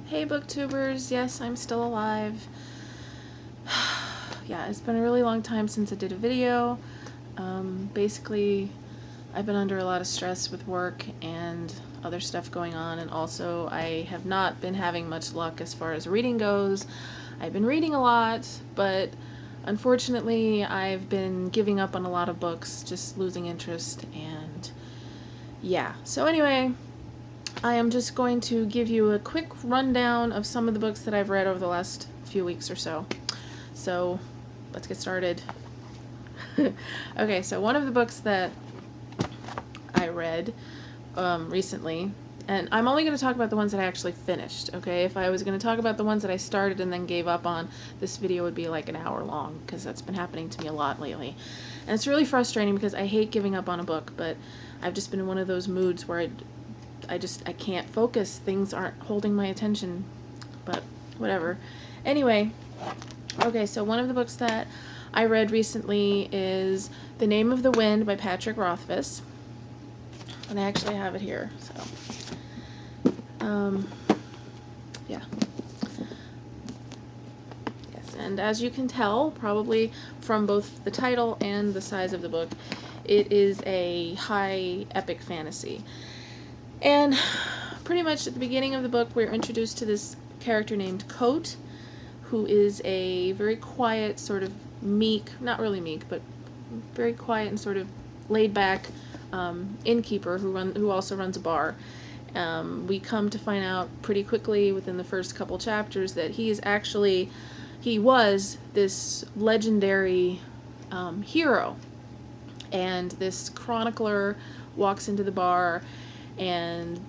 Hey booktubers, yes, I'm still alive. Yeah, it's been a really long time since I did a video. Basically, I've been under a lot of stress with work and other stuff going on, and also I have not been having much luck as far as reading goes. I've been reading a lot, but unfortunately I've been giving up on a lot of books, just losing interest, and yeah. So anyway, I am just going to give you a quick rundown of some of the books that I've read over the last few weeks or so. So, let's get started. Okay, so one of the books that I read recently, and I'm only going to talk about the ones that I actually finished, okay? If I was going to talk about the ones that I started and then gave up on, this video would be like an hour long, because that's been happening to me a lot lately. And it's really frustrating because I hate giving up on a book, but I've just been in one of those moods where I can't focus. Things aren't holding my attention, but whatever. Anyway, okay, so one of the books that I read recently is The Name of the Wind by Patrick Rothfuss, and I actually have it here, so, yeah. Yes, and as you can tell, probably from both the title and the size of the book, it is a high epic fantasy. And pretty much at the beginning of the book, we're introduced to this character named Coat, who is a very quiet, sort of meek, not really meek, but very quiet and sort of laid-back innkeeper who also runs a bar. We come to find out pretty quickly within the first couple chapters that he was this legendary hero. And this chronicler walks into the bar, and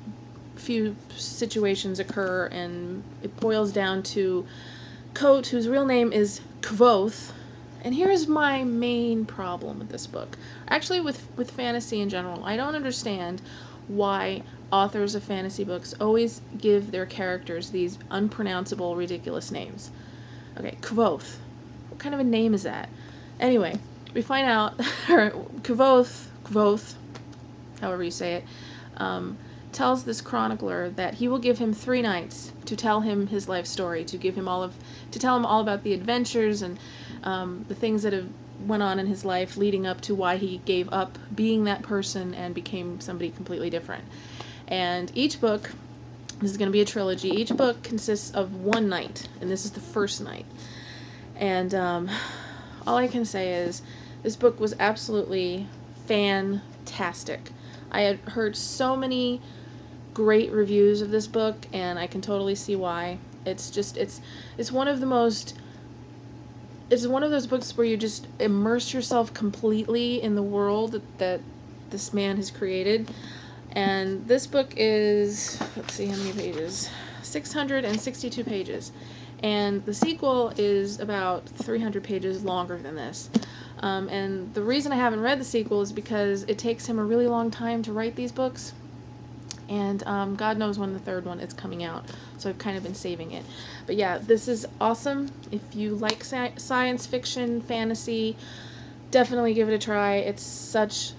a few situations occur, and it boils down to Coat, whose real name is Kvothe. And here's my main problem with this book. Actually, with fantasy in general, I don't understand why authors of fantasy books always give their characters these unpronounceable, ridiculous names. Okay, Kvothe. What kind of a name is that? Anyway, we find out Kvothe, however you say it, tells this chronicler that he will give him 3 nights to tell him his life story, to tell him all about the adventures and the things that have went on in his life leading up to why he gave up being that person and became somebody completely different. And each book, this is going to be a trilogy, each book consists of 1 night, and this is the first night. And all I can say is this book was absolutely fantastic. I had heard so many great reviews of this book, and I can totally see why. It's one of those books where you just immerse yourself completely in the world that this man has created. And this book is, let's see how many pages, 662 pages. And the sequel is about 300 pages longer than this. And the reason I haven't read the sequel is because it takes him a really long time to write these books. And God knows when the third one is coming out. So I've kind of been saving it. But yeah, this is awesome. If you like science fiction, fantasy, definitely give it a try. It's such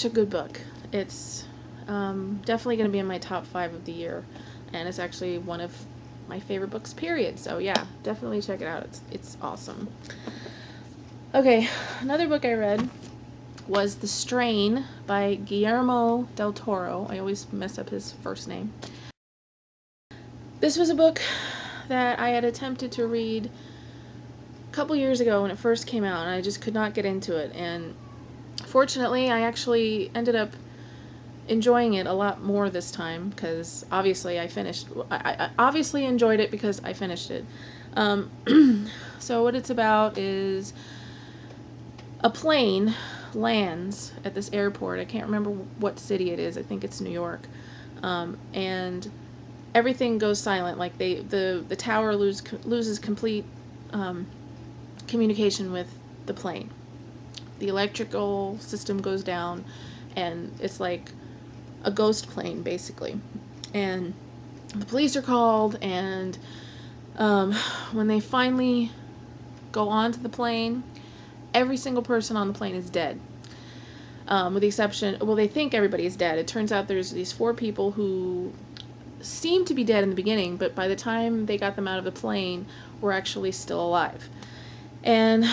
a good book. It's definitely going to be in my top 5 of the year. And it's actually one of my favorite books, period. So yeah, definitely check it out. It's awesome. Okay, another book I read was The Strain by Guillermo del Toro. I always mess up his first name. This was a book that I had attempted to read a couple years ago when it first came out, and I just could not get into it. And fortunately, I actually ended up enjoying it a lot more this time, because obviously I obviously enjoyed it because I finished it. So what it's about is a plane lands at this airport. I can't remember what city it is. I think it's New York. And everything goes silent. Like the tower loses complete communication with the plane. The electrical system goes down, and it's like a ghost plane, basically. And the police are called, and when they finally go onto the plane, every single person on the plane is dead. With the exception, well, they think everybody is dead. It turns out there's these 4 people who seemed to be dead in the beginning, but by the time they got them out of the plane, were actually still alive. And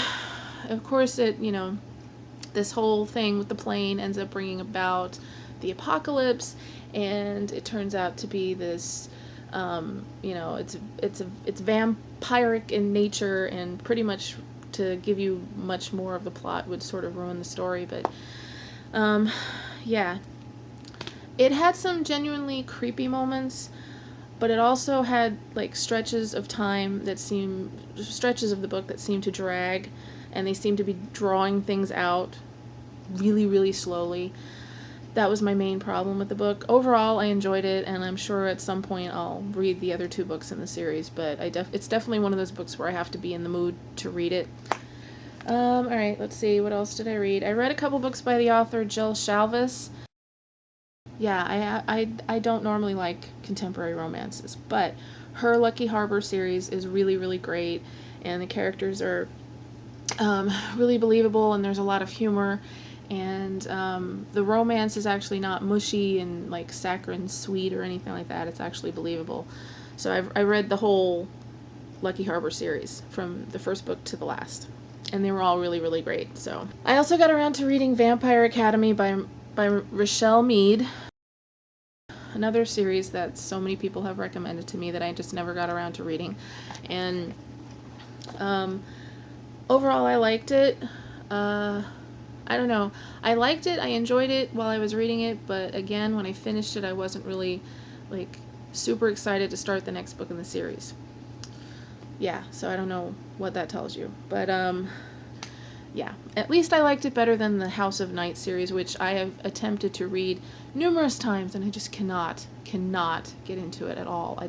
of course, this whole thing with the plane ends up bringing about the apocalypse, and it turns out to be this, it's vampiric in nature, and pretty much to give you much more of the plot would sort of ruin the story, but yeah. It had some genuinely creepy moments, but it also had like stretches of the book that seemed to drag, and they seemed to be drawing things out really, really slowly. That was my main problem with the book. Overall, I enjoyed it, and I'm sure at some point I'll read the other 2 books in the series, but it's definitely one of those books where I have to be in the mood to read it. Alright, let's see, what else did I read? I read a couple books by the author Jill Shalvis. Yeah, I don't normally like contemporary romances, but her Lucky Harbor series is really, really great, and the characters are really believable, and there's a lot of humor, and the romance is actually not mushy and like saccharine sweet or anything like that. It's actually believable. So I read the whole Lucky Harbor series from the first book to the last, and they were all really, really great. So I also got around to reading Vampire Academy by Richelle Mead, another series that so many people have recommended to me that I just never got around to reading. And overall, I liked it. I don't know. I liked it. I enjoyed it while I was reading it, but again, when I finished it, I wasn't really like super excited to start the next book in the series. Yeah, so I don't know what that tells you, but yeah, at least I liked it better than the House of Night series, which I have attempted to read numerous times, and I just cannot get into it at all. I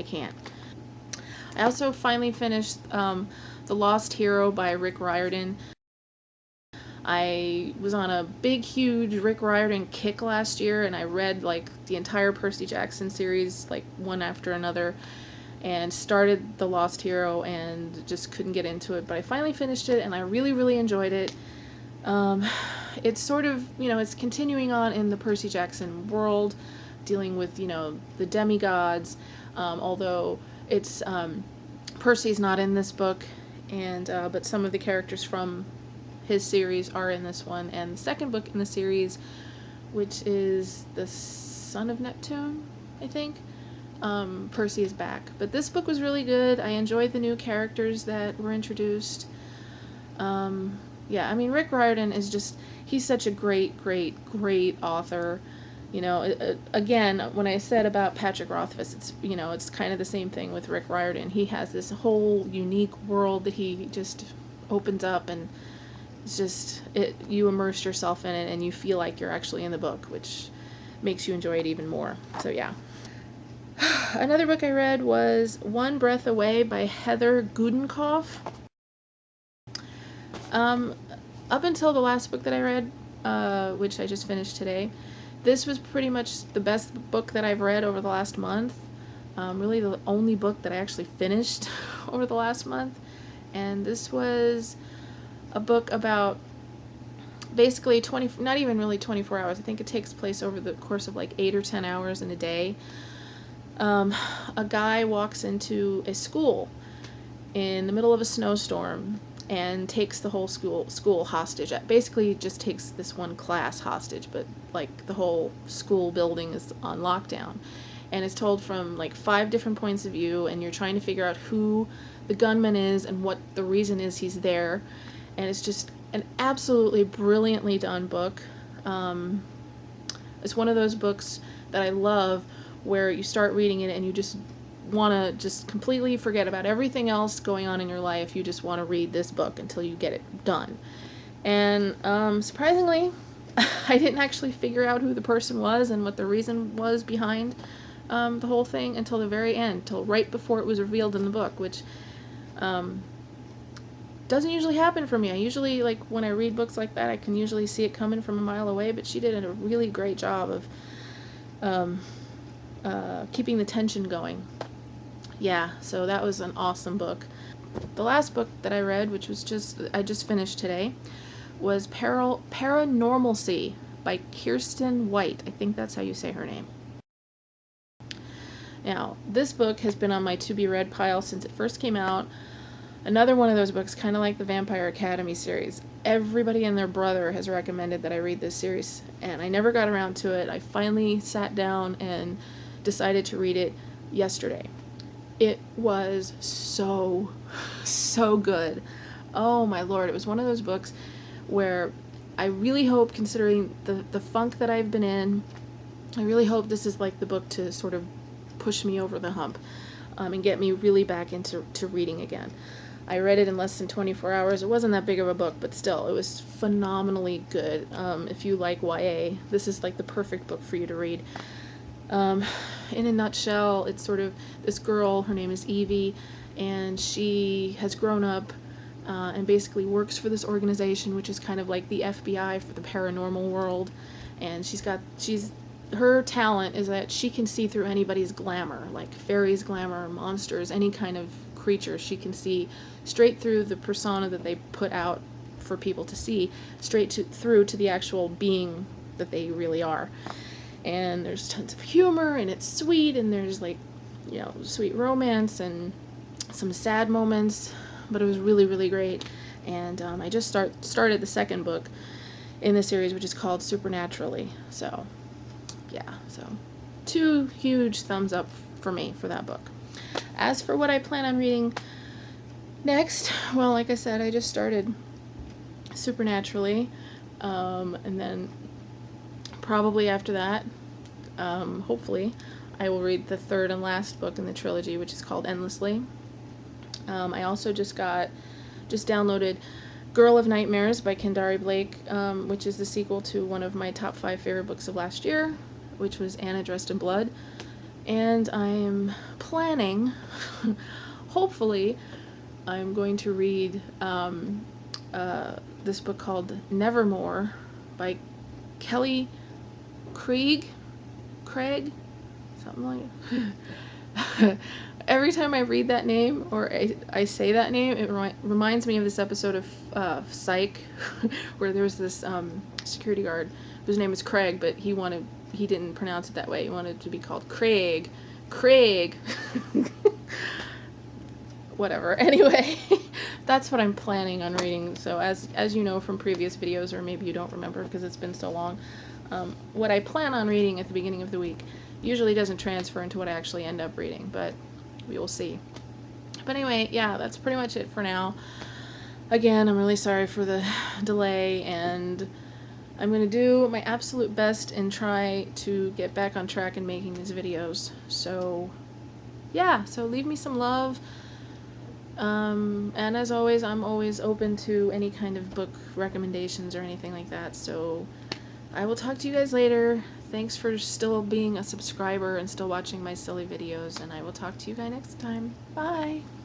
can't. I also finally finished The Lost Hero by Rick Riordan. I was on a big, huge Rick Riordan kick last year, and I read like the entire Percy Jackson series, like one after another, and started The Lost Hero and just couldn't get into it, but I finally finished it, and I really, really enjoyed it. It's sort of, it's continuing on in the Percy Jackson world, dealing with, the demigods, although it's, Percy's not in this book, and, but some of the characters from his series are in this one, and the second book in the series, which is The Son of Neptune, I think, Percy is back. But this book was really good. I enjoyed the new characters that were introduced. Yeah, I mean, Rick Riordan is just, he's such a great author. Again, when I said about Patrick Rothfuss, it's kind of the same thing with Rick Riordan. He has this whole unique world that he just opens up, and it's just, you immerse yourself in it, and you feel like you're actually in the book, which makes you enjoy it even more. So yeah. Another book I read was One Breath Away by Heather Gudenkopf. Up until the last book that I read, which I just finished today, this was pretty much the best book that I've read over the last month. Really the only book that I actually finished over the last month. And this was a book about basically not even really 24 hours. I think it takes place over the course of like 8 or 10 hours in a day. A guy walks into a school in the middle of a snowstorm and takes the whole school hostage. Basically just takes this one class hostage, but like the whole school building is on lockdown, and it's told from like 5 different points of view, and you're trying to figure out who the gunman is and what the reason is he's there. And it's just an absolutely brilliantly done book. It's one of those books that I love where you start reading it and you just want to just completely forget about everything else going on in your life. You just want to read this book until you get it done. And surprisingly, I didn't actually figure out who the person was and what the reason was behind the whole thing until the very end, till right before it was revealed in the book, which doesn't usually happen for me. I usually, like, when I read books like that, I can usually see it coming from a mile away, but she did a really great job of keeping the tension going. Yeah, so that was an awesome book. The last book that I read, which was I just finished today, was Paranormalcy by Kiersten White. I think that's how you say her name. Now, this book has been on my to-be-read pile since it first came out. Another one of those books, kind of like the Vampire Academy series. Everybody and their brother has recommended that I read this series, and I never got around to it. I finally sat down and decided to read it yesterday. It was so good. Oh my lord, it was one of those books where I really hope, considering the funk that I've been in, I really hope this is like the book to sort of push me over the hump and get me really back into reading again. I read it in less than 24 hours. It wasn't that big of a book, but still, it was phenomenally good. If you like YA, this is like the perfect book for you to read. In a nutshell, it's sort of this girl, her name is Evie, and she has grown up and basically works for this organization, which is kind of like the FBI for the paranormal world. And her talent is that she can see through anybody's glamour, like fairies' glamour, monsters, any kind of creature. She can see straight through the persona that they put out for people to see, through to the actual being that they really are. And there's tons of humor, and it's sweet, and there's like, sweet romance and some sad moments, but it was really, really great. And I just started the second book in the series, which is called Supernaturally. So yeah, so 2 huge thumbs up for me for that book. As for what I plan on reading next, well, like I said, I just started Supernaturally, and then probably after that, hopefully, I will read the 3rd and last book in the trilogy, which is called Endlessly. I also just downloaded Girl of Nightmares by Kendare Blake, which is the sequel to one of my top 5 favorite books of last year, which was Anna Dressed in Blood. And I am planning, hopefully, I'm going to read this book called Nevermore by Kelly Craig, something like Every time I read that name, or I say that name, it reminds me of this episode of Psych, where there was this security guard whose name is Craig, but he didn't pronounce it that way. He wanted it to be called Craig. Whatever. Anyway, that's what I'm planning on reading. So as you know from previous videos, or maybe you don't remember because it's been so long, what I plan on reading at the beginning of the week usually doesn't transfer into what I actually end up reading, but we will see. But anyway, yeah, that's pretty much it for now. Again, I'm really sorry for the delay, and I'm going to do my absolute best and try to get back on track in making these videos. So yeah, so leave me some love. And as always, I'm always open to any kind of book recommendations or anything like that. So I will talk to you guys later. Thanks for still being a subscriber and still watching my silly videos, and I will talk to you guys next time. Bye!